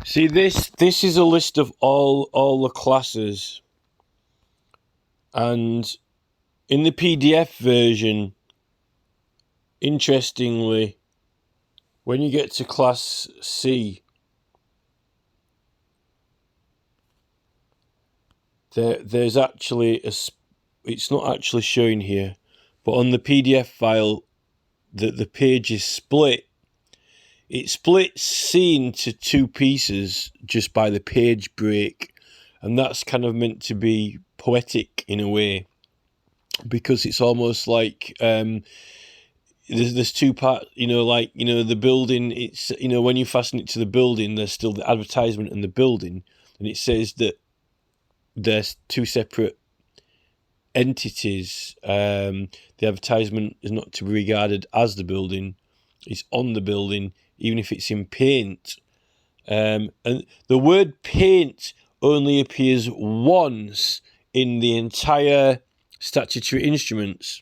See, this is a list of all the classes, and in the PDF version, interestingly, when you get to class C, there's actually it's not actually showing here, but on the PDF file, the page is split. It splits C into two pieces just by the page break, and that's kind of meant to be poetic in a way, because it's almost like there's two parts, like, the building, it's, when you fasten it to the building, there's still the advertisement and the building, and it says that there's two separate entities. The advertisement is not to be regarded as the building, it's on the building, even if it's in paint. And the word paint only appears once in the entire statutory instruments.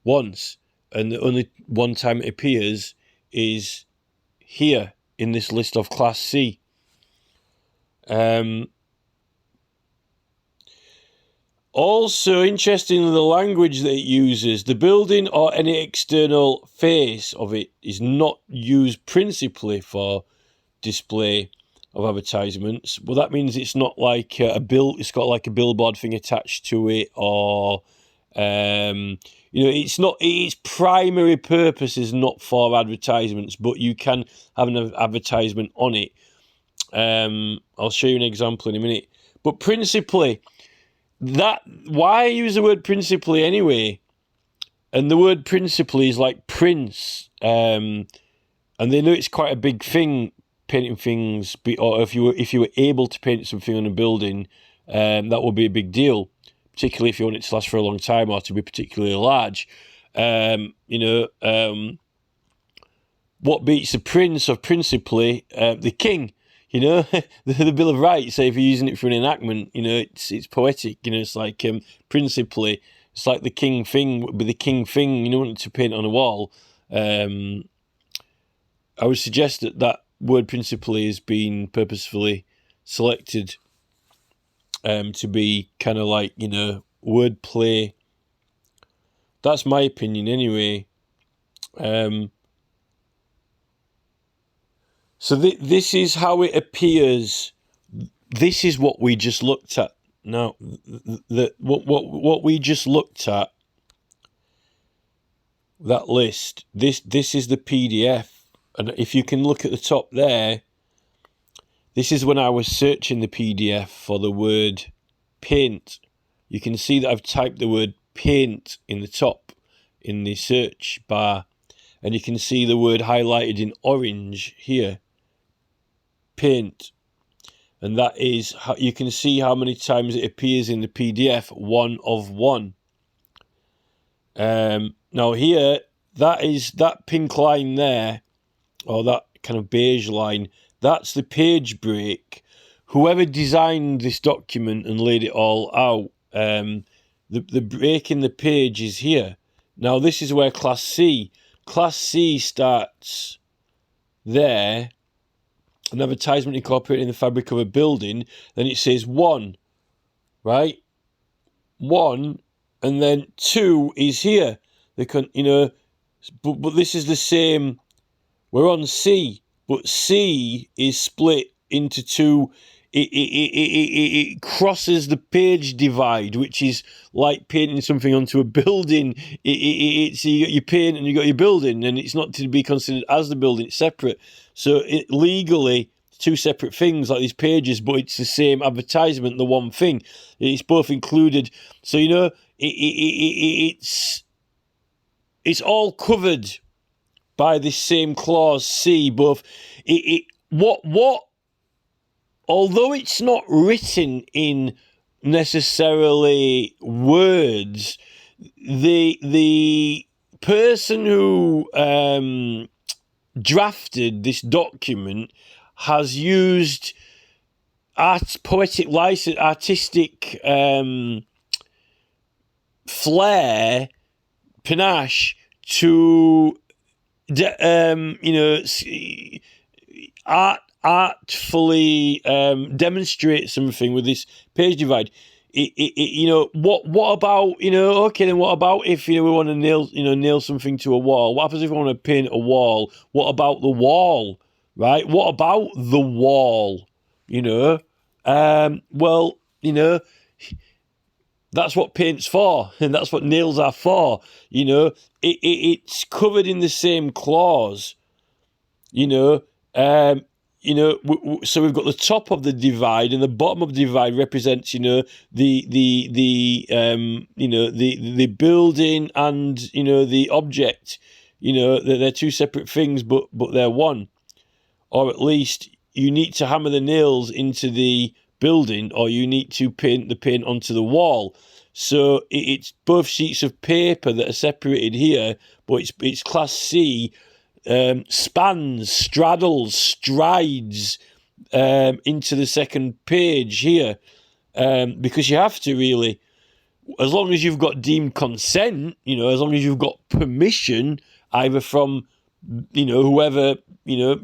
Once. And the only one time it appears is here in this list of Class C. Also, interestingly, the language that it uses, the building or any external face of it is not used principally for display of advertisements. Well, that means it's not like it's got like a billboard thing attached to it, or its primary purpose is not for advertisements, but you can have an advertisement on it. I'll show you an example in a minute. But principally, why use the word principally anyway? And the word principally is like prince, and they know it's quite a big thing, painting things, or if you were able to paint something on a building, that would be a big deal, particularly if you want it to last for a long time or to be particularly large. What beats the prince of principally? The king. The Bill of Rights say if you're using it for an enactment, it's poetic. It's like principally, it's like the king thing would be the king thing. You don't want it to paint on a wall. I would suggest that word principally has been purposefully selected to be kind of like, wordplay. That's my opinion anyway. So this is how it appears. This is what we just looked at. Now, what we just looked at, that list, this is the PDF. And if you can look at the top there, this is when I was searching the PDF for the word paint. You can see that I've typed the word paint in the top in the search bar. And you can see the word highlighted in orange here. Paint. And that is how you can see how many times it appears in the PDF. 1 of 1. Now here, that pink line there, or that kind of beige line, that's the page break. Whoever designed this document and laid it all out, the break in the page is here. Now this is where Class C starts there. An advertisement incorporated in the fabric of a building, then it says 1, right? 1, and then 2 is here. But this is the same. We're on C, but C is split into 2. It crosses the page divide, which is like painting something onto a building. It's you got your paint and you got your building, and it's not to be considered as the building. It's separate. So legally, two separate things like these pages, but it's the same advertisement. The one thing, it's both included. So it's all covered by this same clause C. Both although it's not written in necessarily words, the person who drafted this document has used poetic license, artistic flair, panache to art artfully demonstrate something with this page divide. What about, okay, then what about if, we want to nail something to a wall? What happens if we want to paint a wall? What about the wall, right? What about the wall, well, that's what paint's for, and that's what nails are for, it's covered in the same clause, so we've got the top of the divide, and the bottom of the divide represents, the building and the object. They're two separate things, but they're one. Or at least you need to hammer the nails into the building, or you need to paint the paint onto the wall. So it's both sheets of paper that are separated here, but it's Class C. Spans, straddles, strides into the second page here, because you have to, really, as long as you've got deemed consent, as long as you've got permission, either from whoever,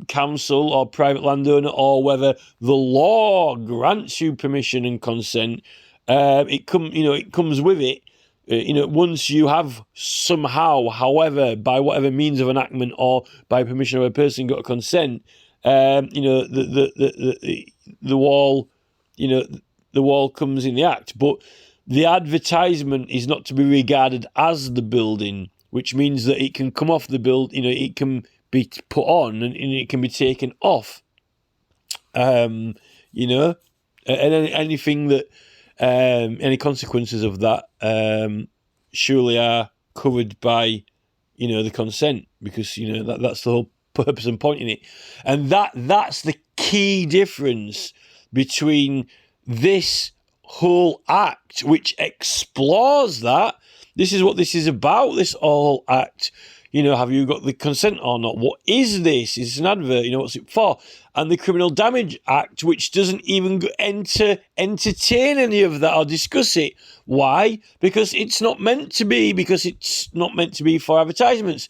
council or private landowner, or whether the law grants you permission and consent, it comes with it. Once you have somehow, however, by whatever means of enactment or by permission of a person, got consent, the wall, the wall comes in the act. But the advertisement is not to be regarded as the building, which means that it can come off the build. It can be put on and it can be taken off. And anything that. Any consequences of that surely are covered by, the consent, because that's the whole purpose and point in it, and that's the key difference between this whole act, which explores that. This is what this is about. This whole act. Have you got the consent or not? What is this? Is it an advert? What's it for? And the Criminal Damage Act, which doesn't even entertain any of that or discuss it. Why? Because it's not meant to be. Because it's not meant to be for advertisements.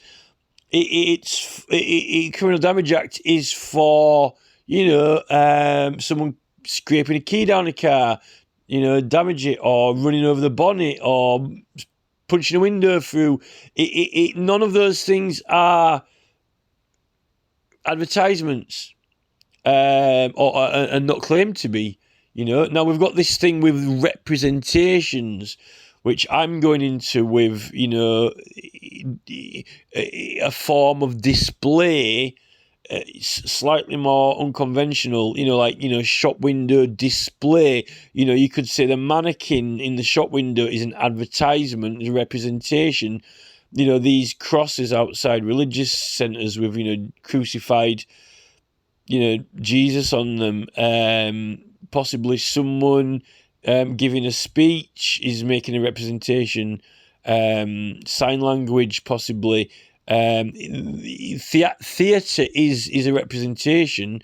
Criminal Damage Act is for someone scraping a key down a car, damage it, or running over the bonnet, or punching a window through. None of those things are advertisements, or not claimed to be. Now we've got this thing with representations, which I'm going into with, a form of display. Slightly more unconventional, like shop window display. You could say the mannequin in the shop window is an advertisement, a representation. These crosses outside religious centres with crucified Jesus on them. Possibly someone giving a speech is making a representation. Sign language, possibly. Theatre is a representation,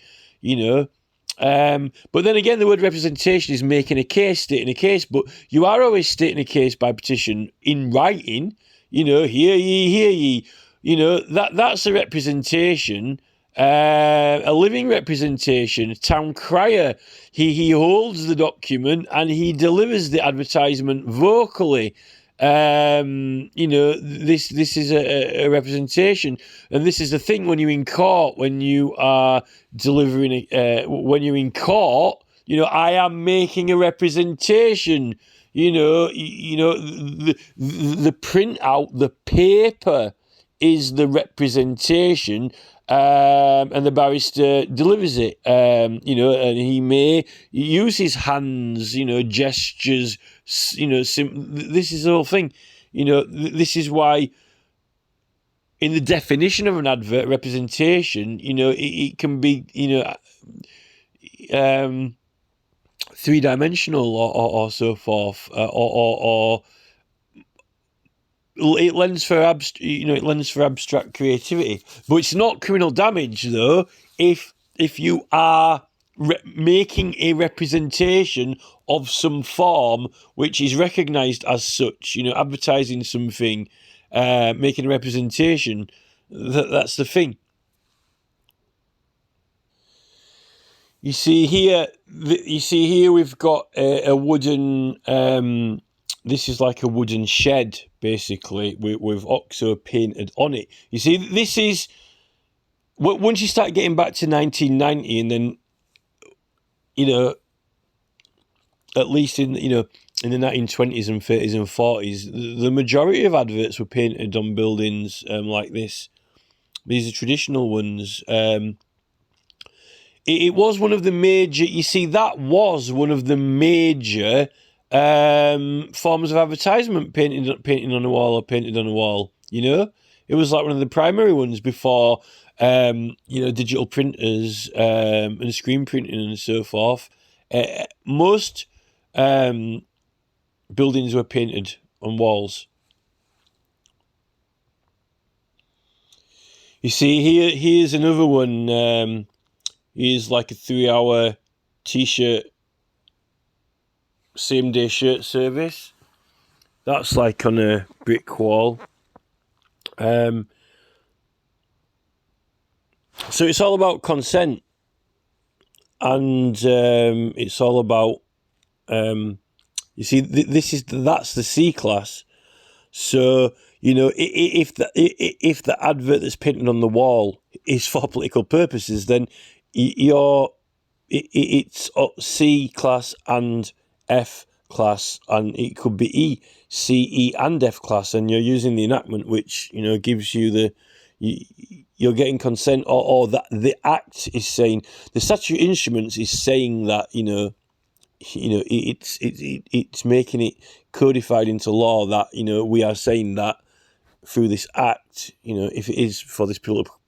but then again, the word representation is making a case, stating a case, but you are always stating a case by petition in writing, hear ye, that's a representation, a living representation. A town crier, he holds the document and he delivers the advertisement vocally. This is a representation, and this is the thing when you're in court, when you are delivering when you're in court, I am making a representation. The printout, the paper is the representation, and the barrister delivers it. And he may use his hands, gestures. This is the whole thing. This is why, in the definition of an advert representation, it can be, three-dimensional or so forth, or it lends for abstract creativity. But it's not criminal damage, though, if you are making a representation of some form which is recognised as such, advertising something, making a representation. That's the thing. You see here. We've got a wooden. This is like a wooden shed, basically, with OXO painted on it. You see, this is once you start getting back to 1990, and then at least in the 1920s and 30s and 40s, the majority of adverts were painted on buildings like this. These are traditional ones. It was one of the major. You see, that was one of the major forms of advertisement, painting on a wall or painted on a wall. It was like one of the primary ones before digital printers and screen printing and so forth. Most buildings were painted on walls. You see, here's another one. Here's like a 3-hour t-shirt, same-day shirt service. That's like on a brick wall. So it's all about consent, and it's all about you see, that's the C class. So if the advert that's painted on the wall is for political purposes, then it's C class and F class, and it could be E, C, E, and F class, and you're using the enactment, which gives you you're getting consent, or that the Act is saying, the statute instruments is saying that it's making it codified into law that we are saying that through this Act, if it is for this political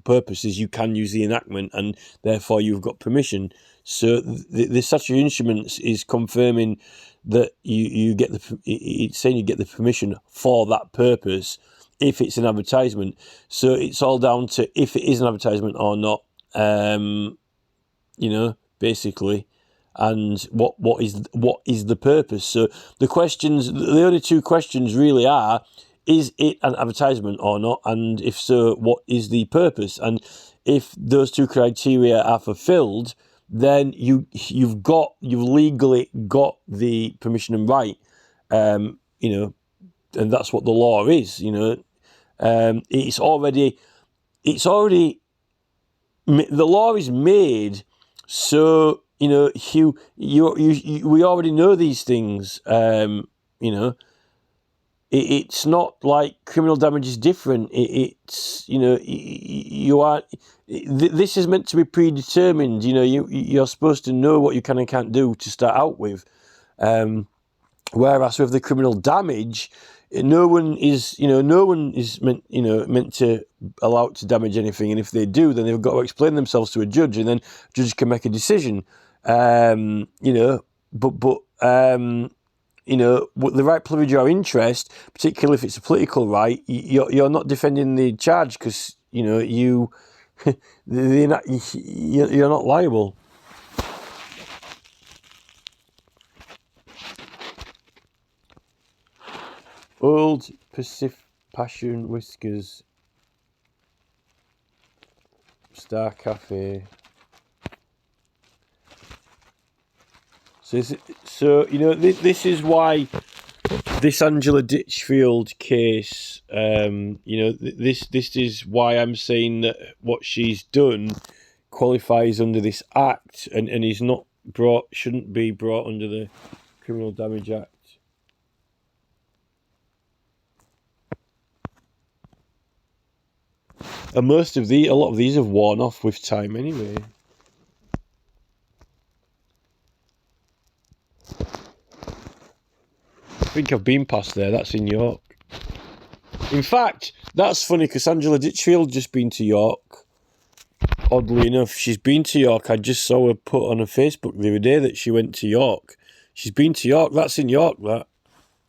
purposes, you can use the enactment, and therefore you've got permission. So the statute instruments is confirming that you get it's saying you get the permission for that purpose if it's an advertisement. So it's all down to if it is an advertisement or not, basically, and what is the purpose. So the only two questions really are: is it an advertisement or not? And if so, what is the purpose? And if those two criteria are fulfilled, then you've legally got the permission and right. And that's what the law is. It's already the law is made. So we already know these things. It's not like criminal damage is different. This is meant to be predetermined. You're supposed to know what you can and can't do to start out with. Whereas with the criminal damage, no one is meant to allow it to damage anything. And if they do, then they've got to explain themselves to a judge, and then a judge can make a decision. With the right privilege or interest, particularly if it's a political right, you're not defending the charge because you're not liable. Old Pacific Passion Whiskers, Star Cafe. So this is why this Angela Ditchfield case. This is why I'm saying that what she's done qualifies under this Act, and shouldn't be brought under the Criminal Damage Act. And a lot of these have worn off with time anyway. I think I've been past there. That's in York. In fact, that's funny because Angela Ditchfield just been to York. Oddly enough, she's been to York. I just saw her put on her Facebook the other day that she went to York. She's been to York. That's in York, that.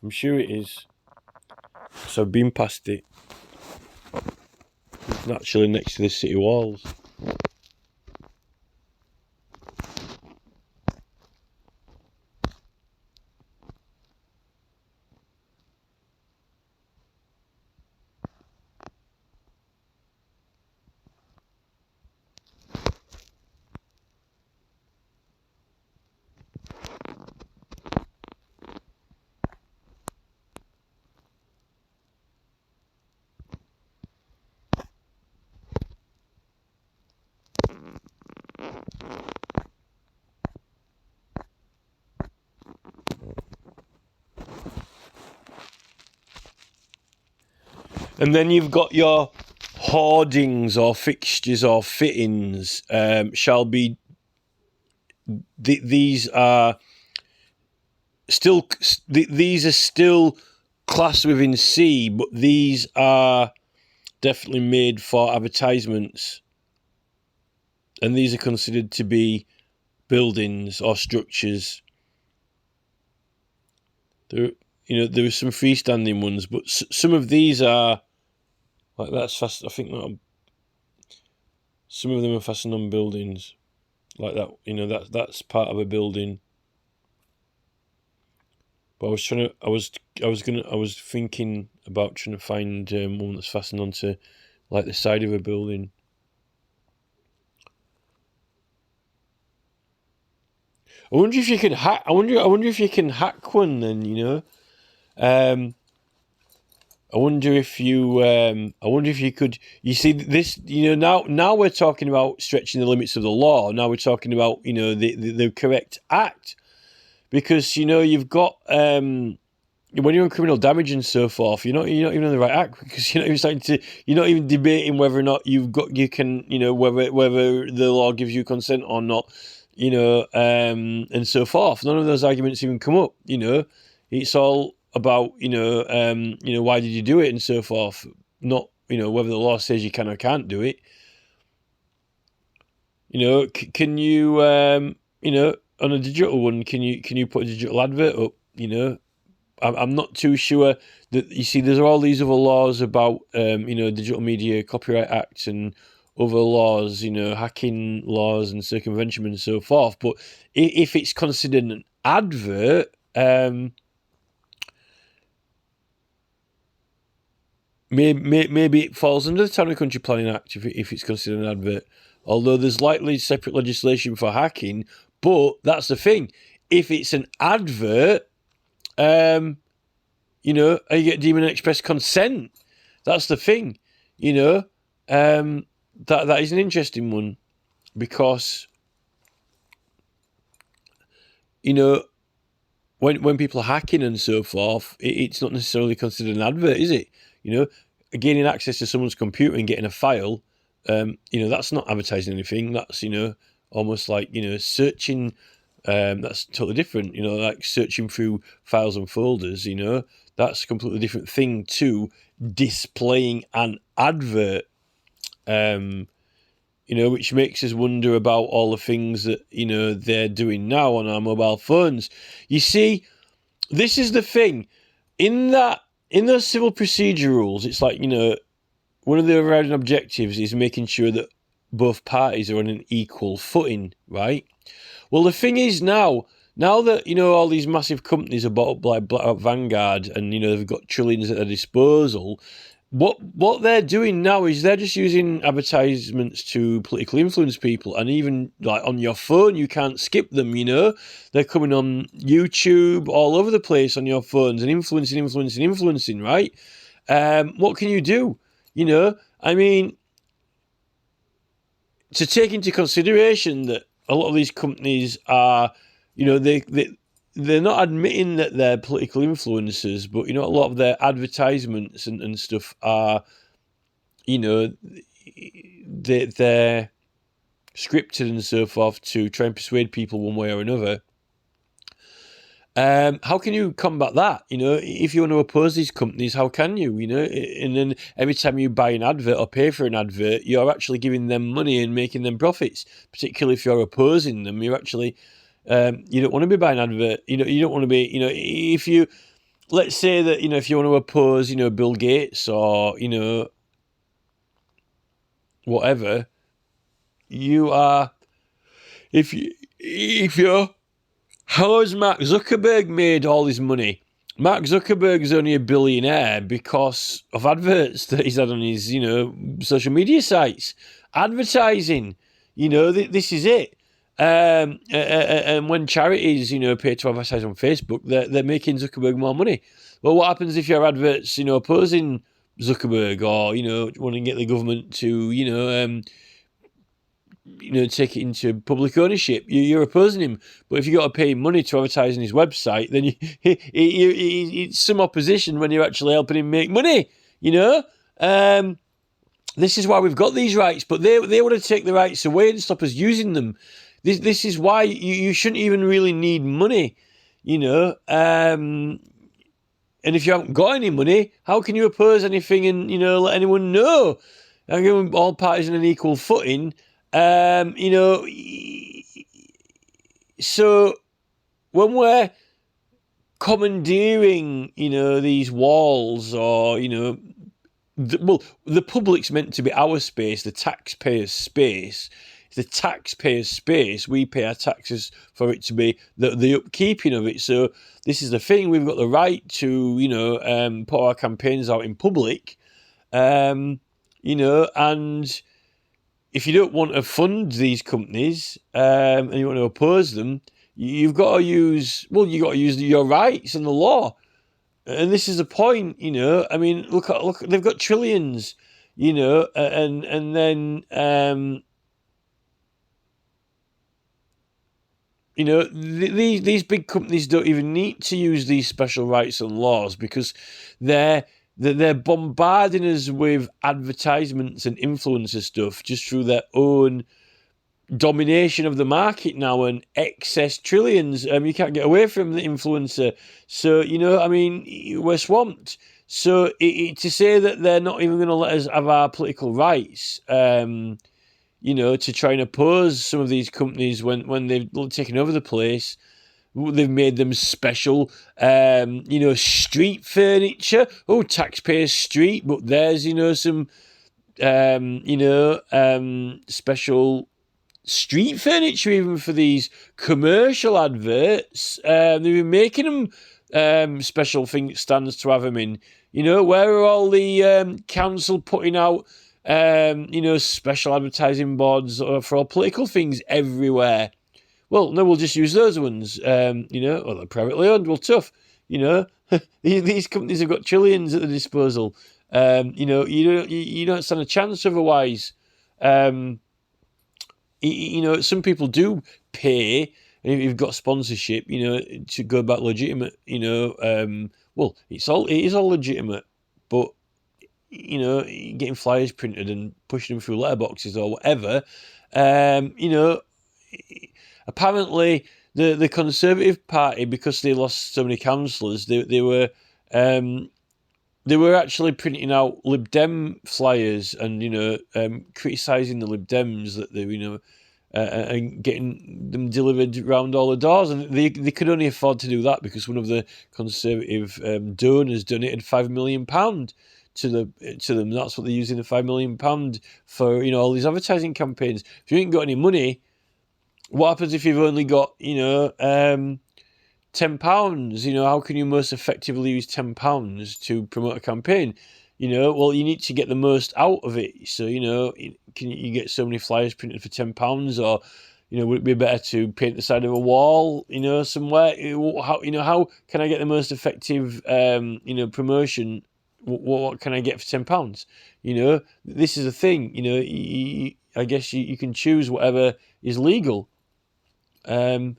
I'm sure it is. So I've been past it. It's naturally next to the city walls. And then you've got your hoardings or fixtures or fittings shall be. These are still classed within C, but these are definitely made for advertisements, and these are considered to be buildings or structures. There are some freestanding ones, but some of these are like that's fast. I think that some of them are fastened on buildings, like that. That's part of a building. But I was thinking about trying to find one that's fastened onto like the side of a building. I wonder if you can hack. I wonder if you can hack one. Then I wonder if you could. You see this. Now we're talking about stretching the limits of the law. Now we're talking about the correct act, because you've got when you're on criminal damage and so forth, you're not even on the right act, because you're not even debating whether or not you can whether the law gives you consent or not, and so forth. None of those arguments even come up. It's all about why did you do it and so forth, not whether the law says you can or can't do it. Can you on a digital one, can you put a digital advert up? I'm not too sure that, you see, there's all these other laws about, Digital Media Copyright Act and other laws, hacking laws and circumvention and so forth. But if it's considered an advert, maybe it falls under the Town and Country Planning Act if it's considered an advert. Although there's likely separate legislation for hacking, but that's the thing. If it's an advert, are you get deemed an express consent. That's the thing, that is an interesting one, because when people are hacking and so forth, it's not necessarily considered an advert, is it? Gaining access to someone's computer and getting a file, that's not advertising anything. That's almost like searching. That's totally different, like searching through files and folders, that's a completely different thing to displaying an advert, which makes us wonder about all the things that, they're doing now on our mobile phones. You see, this is the thing. In those civil procedure rules, it's like, one of the overriding objectives is making sure that both parties are on an equal footing, right? Well, the thing is now that, all these massive companies are bought up like Vanguard, and, they've got trillions at their disposal, what they're doing now is they're just using advertisements to politically influence people. And even like on your phone, you can't skip them, They're coming on YouTube, all over the place on your phones, and influencing, right? What can you do? I mean, to take into consideration that a lot of these companies are, they're not admitting that they're political influencers, but, a lot of their advertisements and stuff are, they're scripted and so forth to try and persuade people one way or another. How can you combat that? If you want to oppose these companies, how can you? And then every time you buy an advert or pay for an advert, you're actually giving them money and making them profits. Particularly if you're opposing them, you're actually you don't want to be buying an advert. You don't want to be. If you, let's say that if you want to oppose Bill Gates or whatever, you are. If you're, how has Mark Zuckerberg made all his money? Mark Zuckerberg's only a billionaire because of adverts that he's had on his, social media sites. Advertising, this is it. And when charities, pay to advertise on Facebook, they're making Zuckerberg more money. Well, what happens if your adverts, opposing Zuckerberg, or, want to get the government to, take it into public ownership, you're opposing him. But if you got to pay him money to advertise on his website, then it's some opposition when you're actually helping him make money. This is why we've got these rights, but they want to take the rights away and stop us using them. This is why you shouldn't even really need money, And if you haven't got any money, how can you oppose anything and let anyone know? And give all parties on an equal footing. So when we're commandeering, these walls, or the public's meant to be our space, the taxpayers' space. It's the taxpayers' space. We pay our taxes for it to be the upkeeping of it. So this is the thing. We've got the right to, put our campaigns out in public, and if you don't want to fund these companies, and you want to oppose them, you've got to use your rights and the law. And this is the point, I mean, look, they've got trillions, and then, these big companies don't even need to use these special rights and laws, because they're bombarding us with advertisements and influencer stuff just through their own domination of the market now and excess trillions. You can't get away from the influencer. So, we're swamped. So to say that they're not even going to let us have our political rights, to try and oppose some of these companies when they've taken over the place, they've made them special, street furniture. Oh, Taxpayer Street, but there's, some, special street furniture even for these commercial adverts. They've been making them special stands to have them in. Where are all the council putting out, special advertising boards for all political things everywhere? Well, no, we'll just use those ones. Well, they're privately owned. Well, tough. These companies have got trillions at their disposal. You don't stand a chance otherwise. Some people do pay, and if you've got sponsorship, to go back legitimate. Well, it is all legitimate, but getting flyers printed and pushing them through letterboxes or whatever. Apparently the Conservative Party, because they lost so many councillors, they were actually printing out Lib Dem flyers and criticising the Lib Dems that they and getting them delivered round all the doors, and they could only afford to do that because one of the Conservative donors donated £5 million to them. That's what they're using the £5 million for. All these advertising campaigns. If you ain't got any money, what happens if you've only got £10? How can you most effectively use £10 to promote a campaign? Well, you need to get the most out of it. So, can you get so many flyers printed for £10, or, would it be better to paint the side of a wall, somewhere? How can I get the most effective, promotion? What can I get for £10? This is the thing. I guess you can choose whatever is legal. I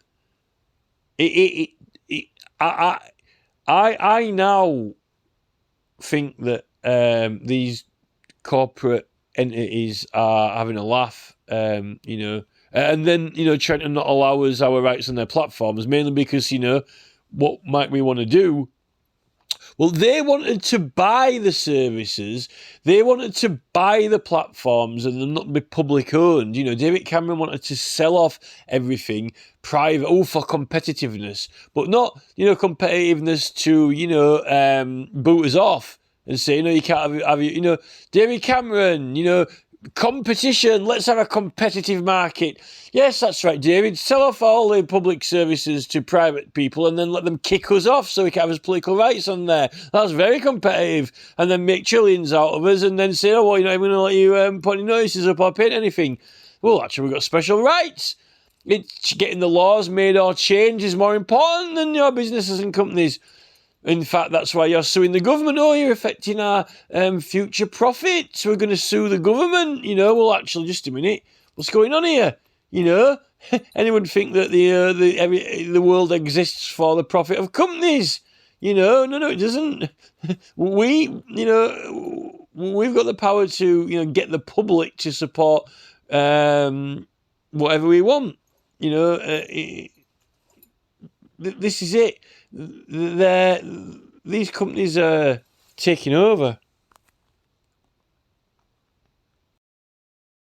now think that these corporate entities are having a laugh, and then trying to not allow us our rights on their platforms, mainly because what might we want to do? Well, they wanted to buy the services, they wanted to buy the platforms and them not be public owned. David Cameron wanted to sell off everything private, for competitiveness, but not, competitiveness to, boot us off and say, you can't have David Cameron, competition, let's have a competitive market. Yes, that's right, David. Sell off all the public services to private people and then let them kick us off so we can have his political rights on there. That's very competitive. And then make trillions out of us and then say, I'm not even going to let you put any notices up or paint anything. Well, actually, we've got special rights. It's getting the laws made or changed is more important than your businesses and companies. In fact, that's why you're suing the government. You're affecting our future profits. We're going to sue the government. Well, actually, just a minute. What's going on here? You know, anyone think that the world exists for the profit of companies? You know, no, it doesn't. We've got the power to, get the public to support whatever we want. This is it. These companies are taking over.